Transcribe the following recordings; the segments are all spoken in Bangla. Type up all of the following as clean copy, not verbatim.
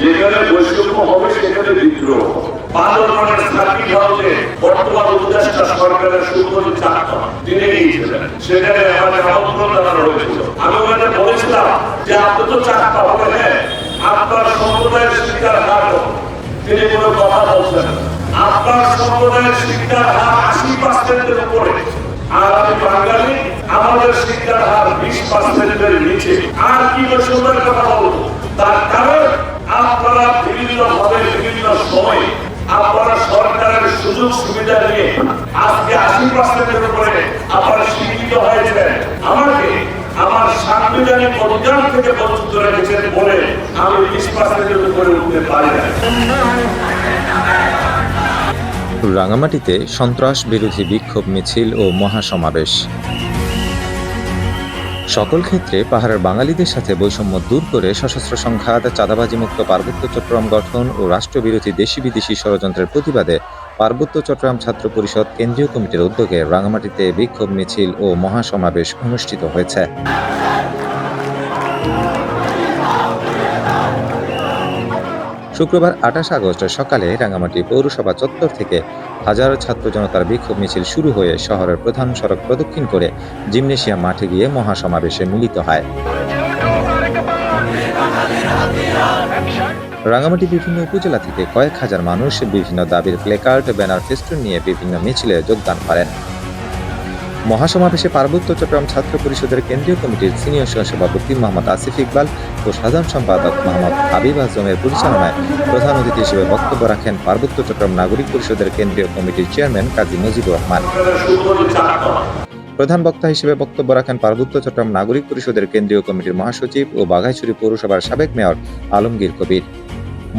যেখানে বৈষম্য হবে সেখানে বিদ্রোহ। বান্দরবানের সার্কিট হাউসে বর্তমান উপদেষ্টা সরকারের সুন্দরী চাকমা তিনি গিয়েছিলেন, সেখানে আমাদের আমন্ত্রণ জানানো হয়েছিল। আমি ওখানে বলেছিলাম যে আপনি তো চাকমা হবে, হ্যাঁ আপনার সম্প্রদায়ের শিক্ষার হার, তিনি কোনো কথা বলছেন। আপনার সম্প্রদায়ের শিক্ষার হার 80%-এর উপরে, আর আমি বাঙালি, আমাদের শিক্ষার হার 20%-এর নিচে। আর কি বৈষম্যের কথা বলবো? তার কারণ আপনারা বিভিন্ন ভাবে বিভিন্ন সময় আপনারা সরকারের সুযোগ সুবিধা নিয়ে আজকে 80%-এর উপরে আপনারা শিক্ষিত হয়েছেন। আমাকে আমার সাংবিধানিক অধিকার থেকে বঞ্চিত রেখেছেন বলে আমি 20%-এর উপরে উঠতে পারি না। রাঙামাটিতে সন্ত্রাস বিরোধী বিক্ষোভ মিছিল ও মহাসমাবেশ। সকল ক্ষেত্রে পাহাড়ের বাঙালিদের সাথে বৈষম্য দূর করে সশস্ত্র সংঘাত, চাঁদাবাজি মুক্ত পার্বত্য চট্টগ্রাম গঠন ও রাষ্ট্রবিরোধী দেশি বিদেশি ষড়যন্ত্রের প্রতিবাদে পার্বত্য চট্টগ্রাম ছাত্র পরিষদ কেন্দ্রীয় কমিটির উদ্যোগে রাঙামাটিতে বিক্ষোভ মিছিল ও মহাসমাবেশ অনুষ্ঠিত হয়েছে। শুক্রবার 28 আগস্ট সকালে রাঙামাটি পৌরসভা চত্বর থেকে হাজারো ছাত্র জনতার বিক্ষোভ মিছিল শুরু হয়ে শহরের প্রধান সড়ক প্রদক্ষিণ করে জিমনেশিয়াম মাঠে গিয়ে মহাসমাবেশে মিলিত হয়। রাঙামাটি বিভিন্ন উপজেলা থেকে কয়েক হাজার মানুষ বিভিন্ন দাবির প্লেকার্ড, ব্যানার, ফেস্টুন নিয়ে বিভিন্ন মিছিলে যোগদান করেন। মহাসমাবেশে পার্বত্য চট্টগ্রাম ছাত্র পরিষদের কেন্দ্রীয় কমিটির সিনিয়র সহসভাপতি মোহাম্মদ আসিফ ইকবাল ও সাধারণ সম্পাদক মোহাম্মদ হাবিব আজমের পরিচালনায় প্রধান অতিথি হিসেবে বক্তব্য রাখেন পার্বত্য চট্টগ্রাম নাগরিক পরিষদের কেন্দ্রীয় কমিটির চেয়ারম্যান কাজী মুজিবুর রহমান। প্রধান বক্তা হিসেবে বক্তব্য রাখেন পার্বত্য চট্টগ্রাম নাগরিক পরিষদের কেন্দ্রীয় কমিটির মহাসচিব ও বাঘাইছড়ি পৌরসভার সাবেক মেয়র আলমগীর কবির।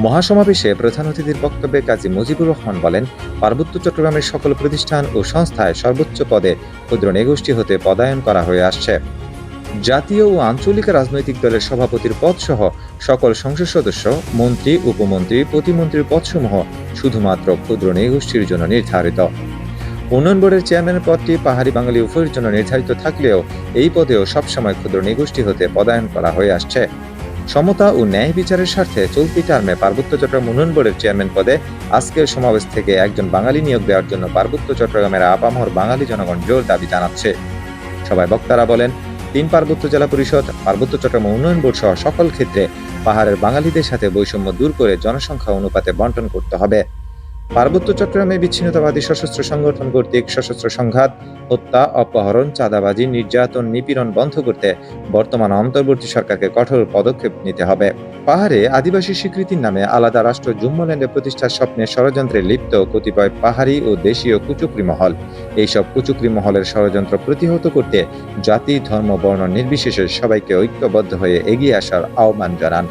মহাসমাবেশে প্রধান অতিথির বক্তব্যে কাজী মুজিবুর রহমান বলেন, পার্বত্য চট্টগ্রামের সকল প্রতিষ্ঠান ও সংস্থায় সর্বোচ্চ পদে ক্ষুদ্র নৃগোষ্ঠী হতে পদায়ন করা হয়ে আসছে। জাতীয় ও আঞ্চলিক রাজনৈতিক দলের সভাপতির পদ সহ সকল সংসদ সদস্য, মন্ত্রী, উপমন্ত্রী, প্রতিমন্ত্রীর পদসমূহ শুধুমাত্র ক্ষুদ্র নৃগোষ্ঠীর জন্য নির্ধারিত। উন্নয়ন বোর্ডের চেয়ারম্যান পদটি পাহাড়ি বাঙালি উভয়ের জন্য নির্ধারিত থাকলেও এই পদেও সবসময় ক্ষুদ্র নৃগোষ্ঠী হতে পদায়ন করা হয়ে আসছে। সমতা ও ন্যায় বিচারের স্বার্থে চলতি টার্মে পার্বত্য চট্টগ্রাম উন্নয়ন বোর্ডের চেয়ারম্যান পদে আজকের সমাবেশ থেকে একজন বাঙালি নিয়োগ দেওয়ার জন্য পার্বত্য চট্টগ্রামের আপামর বাঙালি জনগণ জোর দাবি জানাচ্ছে। সবাই বক্তারা বলেন, 3 পার্বত্য জেলা পরিষদ, পার্বত্য চট্টগ্রাম উন্নয়ন বোর্ড সহ সকল ক্ষেত্রে পাহাড়ের বাঙালিদের সাথে বৈষম্য দূর করে জনসংখ্যা অনুপাতে বন্টন করতে হবে। পার্বত্য চট্টগ্রামে বিচ্ছিন্নতাবাদী সশস্ত্র সংগঠন কর্তৃক সশস্ত্র সংঘাত, হত্যা, অপহরণ, চাঁদাবাজি, নির্যাতন, নিপীড়ন বন্ধ করতে বর্তমান অন্তর্বর্তী সরকারকে কঠোর পদক্ষেপ নিতে হবে। পাহাড়ে আদিবাসী স্বীকৃতির নামে আলাদা রাষ্ট্র জুম্মল্যান্ডে প্রতিষ্ঠার স্বপ্নে ষড়যন্ত্রে লিপ্ত কতিপয় পাহাড়ি ও দেশীয় কুচক্রী মহল। এইসব কুচক্রী মহলের ষড়যন্ত্র প্রতিহত করতে জাতি, ধর্ম, বর্ণ নির্বিশেষে সবাইকে ঐক্যবদ্ধ হয়ে এগিয়ে আসার আহ্বান জানান।